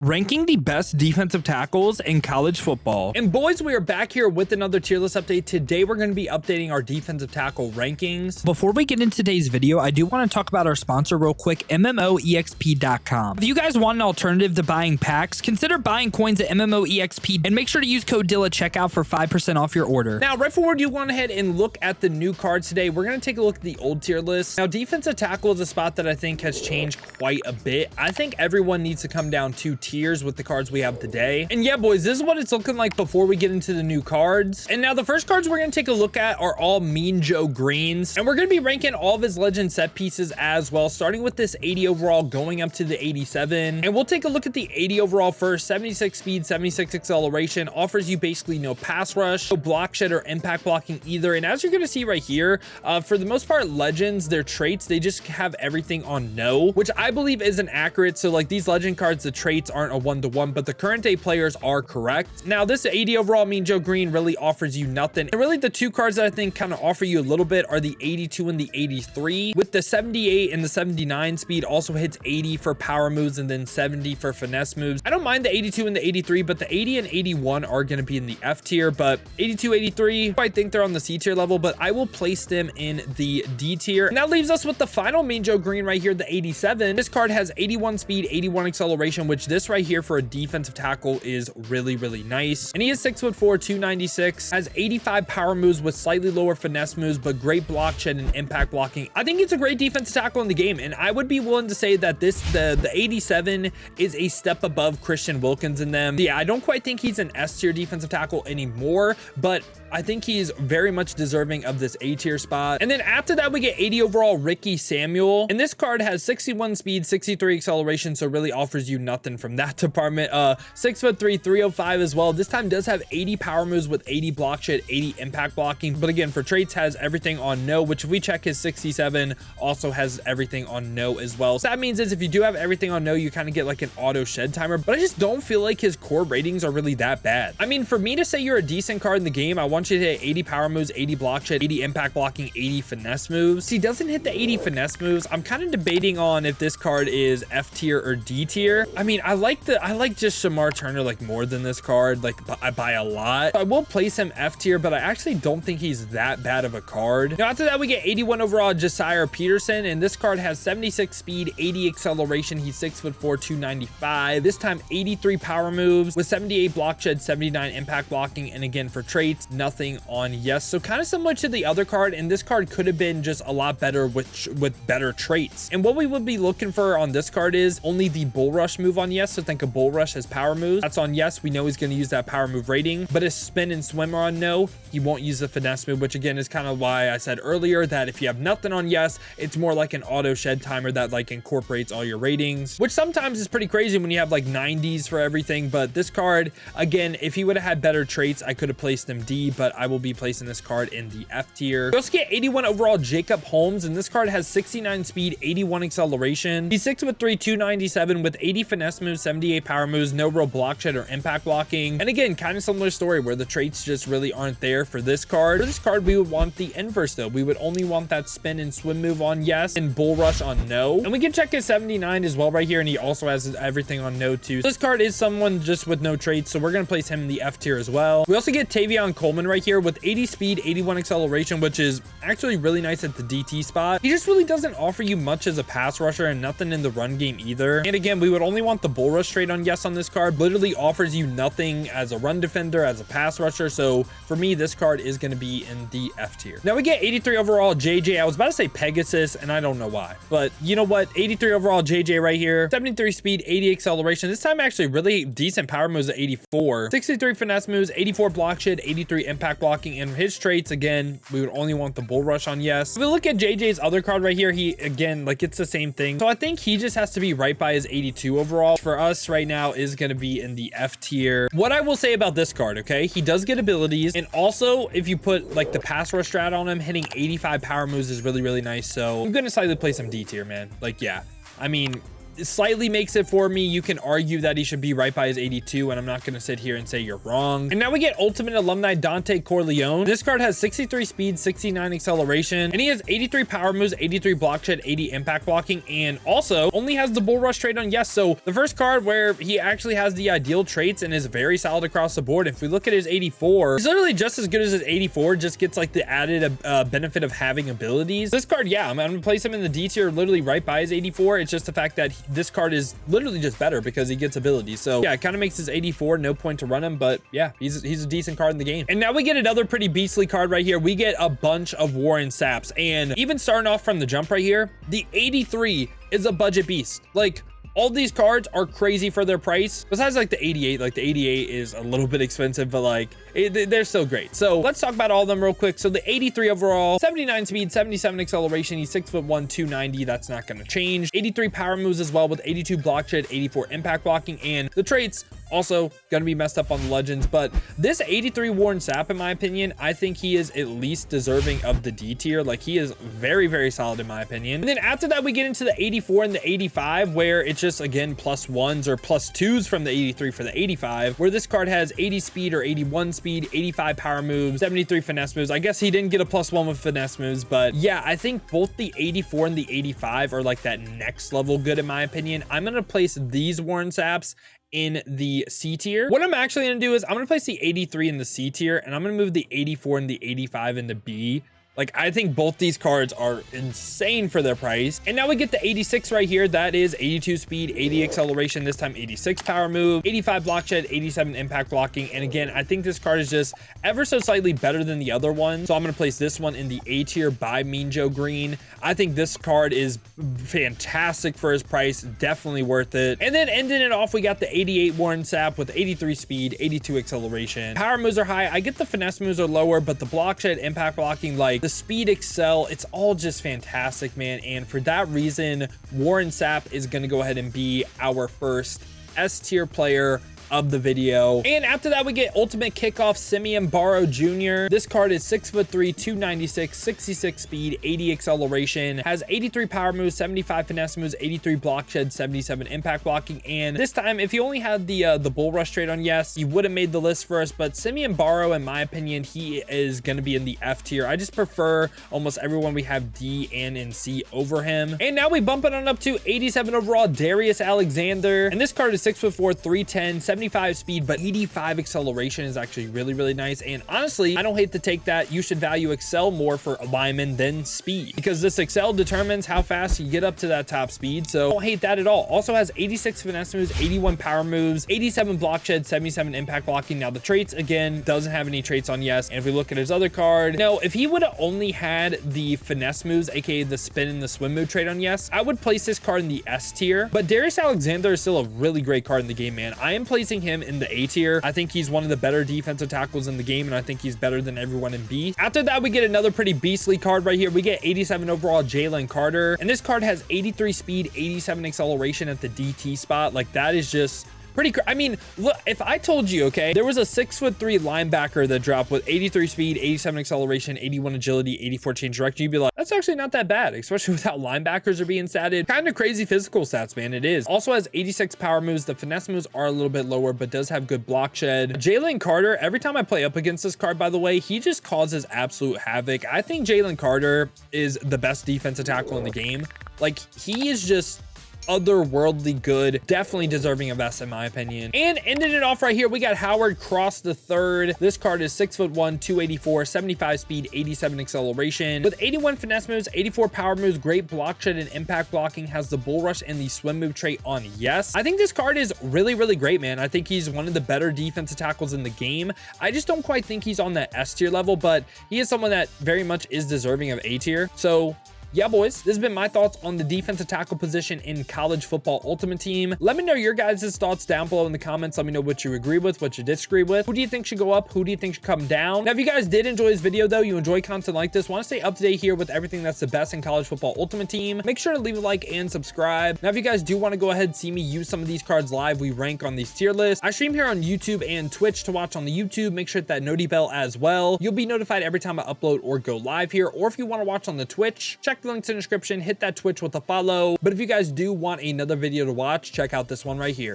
Ranking the best defensive tackles in college football. And boys, we are back here with another tier list update. Today, we're going to be updating our defensive tackle rankings. Before we get into today's video, I do want to talk about our sponsor real quick, MMOEXP.com. If you guys want an alternative to buying packs, consider buying coins at MMOEXP and make sure to use code DILLA at checkout for 5% off your order. Now, right before we do go ahead and look at the new cards today, we're going to take a look at the old tier list. Now, defensive tackle is a spot that I think has changed quite a bit. I think everyone needs to come down 2 tiers with the cards we have today. And yeah, boys, this is what it's looking like before we get into the new cards. And now the first cards we're going to take a look at are all Mean Joe Greens. And we're going to be ranking all of his legend set pieces as well, starting with this 80 overall going up to the 87. And we'll take a look at the 80 overall first. 76 speed, 76 acceleration, offers you basically no pass rush, no block shed or impact blocking either. And as you're going to see right here, for the most part, legends, their traits, they just have everything on no, which I believe isn't accurate. So like these legend cards, the traits aren't a 1-to-1, but the current day players are correct. Now this 80 overall Mean Joe Green really offers you nothing. And really the 2 cards that I think kind of offer you a little bit are the 82 and the 83, with the 78 and the 79 speed also hits 80 for power moves and then 70 for finesse moves. I don't mind the 82 and the 83, but the 80 and 81 are going to be in the F tier, but 82, 83, I think they're on the C tier level, but I will place them in the D tier. And that leaves us with the final Mean Joe Green right here, the 87. This card has 81 speed, 81 acceleration, which this right here for a defensive tackle is really nice. And he is 6'4", 296, has 85 power moves with slightly lower finesse moves, but great block shed and impact blocking. I think it's a great defensive tackle in the game, and I would be willing to say that the 87 is a step above Christian Wilkins in them. Yeah, I don't quite think he's an S tier defensive tackle anymore, but I think he's very much deserving of this A tier spot. And then after that, we get 80 overall Ricky Samuel. And this card has 61 speed, 63 acceleration, so really offers you nothing from that department. 6'3", 305 as well. This time does have 80 power moves with 80 block shed, 80 impact blocking. But again, for traits has everything on no, which if we check his 67 also has everything on no as well. So that means is if you do have everything on no, you kind of get like an auto shed timer, but I just don't feel like his core ratings are really that bad. I mean, for me to say you're a decent card in the game, I want you to hit 80 power moves, 80 block shed, 80 impact blocking, 80 finesse moves. He doesn't hit the 80 finesse moves. I'm kind of debating on if this card is F tier or D tier. I mean, I like just Shamar Turner like more than this card, like by a lot. I will place him F tier, but I actually don't think he's that bad of a card. Now after that, we get 81 overall Josiah Peterson, and this card has 76 speed, 80 acceleration. He's 6'4", 295. This time 83 power moves with 78 block shed, 79 impact blocking, and again for traits, nothing on yes. So kind of similar to the other card, and this card could have been just a lot better with better traits. And what we would be looking for on this card is only the bull rush move on yes. So think a bull rush has power moves. That's on yes. We know he's going to use that power move rating, but his spin and swim are on no. He won't use the finesse move, which again is kind of why I said earlier that if you have nothing on yes, it's more like an auto shed timer that like incorporates all your ratings, which sometimes is pretty crazy when you have like 90s for everything. But this card, again, if he would have had better traits, I could have placed him D, but I will be placing this card in the F tier. We also get 81 overall Jacob Holmes, and this card has 69 speed, 81 acceleration. He's 6'3", 297 with 80 finesse moves, 78 power moves, no real block shed or impact blocking. And again, kind of similar story where the traits just really aren't there for this card. For this card, we would want the inverse though. We would only want that spin and swim move on yes and bull rush on no. And we can check his 79 as well right here, and he also has everything on no too. So this card is someone just with no traits, so we're going to place him in the F tier as well. We also get Tavion Coleman right here with 80 speed, 81 acceleration, which is actually really nice at the DT spot. He just really doesn't offer you much as a pass rusher and nothing in the run game either. And again, we would only want the bull rush trait on yes on this card. Literally offers you nothing as a run defender, as a pass rusher. So for me, this card is going to be in the F tier. Now we get 83 overall JJ. I was about to say Pegasus, and I don't know why, but you know what? 83 overall JJ right here, 73 speed, 80 acceleration. This time actually really decent power moves at 84, 63 finesse moves, 84 block shed, 83 impact blocking, and his traits, again, we would only want the bull rush on yes. If we look at JJ's other card right here, he, again, like it's the same thing. So I think he just has to be right by his 82 overall. For us right now is going to be in the F tier. What I will say about this card, okay, he does get abilities, and also if you put like the pass rush strat on him, hitting 85 power moves is really nice. So I'm going to slightly place him D tier, man. Like, yeah, I mean, slightly makes it for me. You can argue that he should be right by his 82, and I'm not going to sit here and say you're wrong. And now we get Ultimate Alumni Dante Corleone. This card has 63 speed, 69 acceleration, and he has 83 power moves, 83 block shed, 80 impact blocking, and also only has the bull rush trait on yes. So the first card where he actually has the ideal traits and is very solid across the board. If we look at his 84, he's literally just as good as his 84, just gets like the added benefit of having abilities. This card, yeah, I'm gonna place him in the D tier literally right by his 84. It's just the fact that this card is literally just better because he gets abilities. So yeah, it kind of makes his 84 no point to run him, but yeah, he's a decent card in the game. And now we get another pretty beastly card right here. We get a bunch of Warren Sapps, and even starting off from the jump right here, the 83 is a budget beast. Like, all these cards are crazy for their price. Besides like the 88, like the 88 is a little bit expensive, but like they're still great. So let's talk about all of them real quick. So the 83 overall, 79 speed, 77 acceleration. He's 6'1", 290. That's not going to change. 83 power moves as well with 82 block shed, 84 impact blocking, and the traits also going to be messed up on the legends. But this 83 Warren Sapp, in my opinion, I think he is at least deserving of the D tier. Like, he is very, very solid in my opinion. And then after that, we get into the 84 and the 85, where it's just, again, +1s or +2s from the 83 for the 85, where this card has 80 speed or 81 speed, 85 power moves, 73 finesse moves. I guess he didn't get a +1 with finesse moves, but yeah, I think both the 84 and the 85 are like that next level good in my opinion. I'm going to place these Warren Sapps in the C tier. What I'm actually going to do is I'm going to place the 83 in the C tier, and I'm going to move the 84 and the 85 in the B. Like, I think both these cards are insane for their price. And now we get the 86 right here. That is 82 speed, 80 acceleration, this time 86 power move, 85 block shed, 87 impact blocking. And again, I think this card is just ever so slightly better than the other one. So I'm going to place this one in the A tier by Mean Joe Green. I think this card is fantastic for his price. Definitely worth it. And then ending it off, we got the 88 Warren Sapp with 83 speed, 82 acceleration. Power moves are high. I get the finesse moves are lower, but the block shed, impact blocking, like the speed excel, it's all just fantastic, man. And for that reason, Warren Sapp is going to go ahead and be our first S tier player of the video. And after that, we get Ultimate Kickoff Simeon Barrow Jr. This card is 6'3", 296, 66 speed, 80 acceleration, has 83 power moves, 75 finesse moves, 83 block shed, 77 impact blocking. And this time, if you only had the bull rush trade on yes, you would have made the list for us. But Simeon Barrow, in my opinion, he is going to be in the F tier. I just prefer almost everyone we have D and in C over him. And now we bump it on up to 87 overall, Darius Alexander. And this card is 6'4", 310, 75 speed, but 85 acceleration is actually really, really nice. And honestly, I don't hate to take that. You should value excel more for linemen than speed, because this excel determines how fast you get up to that top speed. So I don't hate that at all. Also has 86 finesse moves, 81 power moves, 87 block shed, 77 impact blocking. Now the traits, again, doesn't have any traits on yes. And if we look at his other card, no, if he would have only had the finesse moves, aka the spin and the swim move trait on yes, I would place this card in the S tier. But Darius Alexander is still a really great card in the game, man. I am placing him in the A tier. I think he's one of the better defensive tackles in the game, and I think he's better than everyone in B. After that, we get another pretty beastly card right here. We get 87 overall Jalen Carter, and this card has 83 speed, 87 acceleration at the DT spot. Like, that is just pretty I mean, look, if I told you, okay, there was a 6'3" linebacker that dropped with 83 speed, 87 acceleration, 81 agility, 84 change direction, you'd be like, that's actually not that bad, especially with how linebackers are being statted. Kind of crazy physical stats, man. It is. Also has 86 power moves. The finesse moves are a little bit lower, but does have good block shed. Jalen Carter, every time I play up against this card, by the way, he just causes absolute havoc. I think Jalen Carter is the best defensive tackle in the game. Like, he is just otherworldly good, definitely deserving of S in my opinion. And ending it off right here, we got Howard Cross III. This card is 6'1", 284, 75 speed, 87 acceleration with 81 finesse moves, 84 power moves, great block shed and impact blocking, has the bull rush and the swim move trait on yes. I think this card is really, really great, man. I think he's one of the better defensive tackles in the game. I just don't quite think he's on that S tier level, but he is someone that very much is deserving of A tier. So yeah, boys, this has been my thoughts on the defensive tackle position in College Football Ultimate Team. Let me know your guys' thoughts down below in the comments. Let me know what you agree with, what you disagree with. Who do you think should go up? Who do you think should come down? Now, if you guys did enjoy this video, though, you enjoy content like this, want to stay up to date here with everything that's the best in College Football Ultimate Team, make sure to leave a like and subscribe. Now, if you guys do want to go ahead and see me use some of these cards live, we rank on these tier lists. I stream here on YouTube and Twitch. To watch on the YouTube, make sure to hit that noti bell as well. You'll be notified every time I upload or go live here. Or if you want to watch on the Twitch, check check the links in the description, hit that Twitch with a follow. But if you guys do want another video to watch, check out this one right here.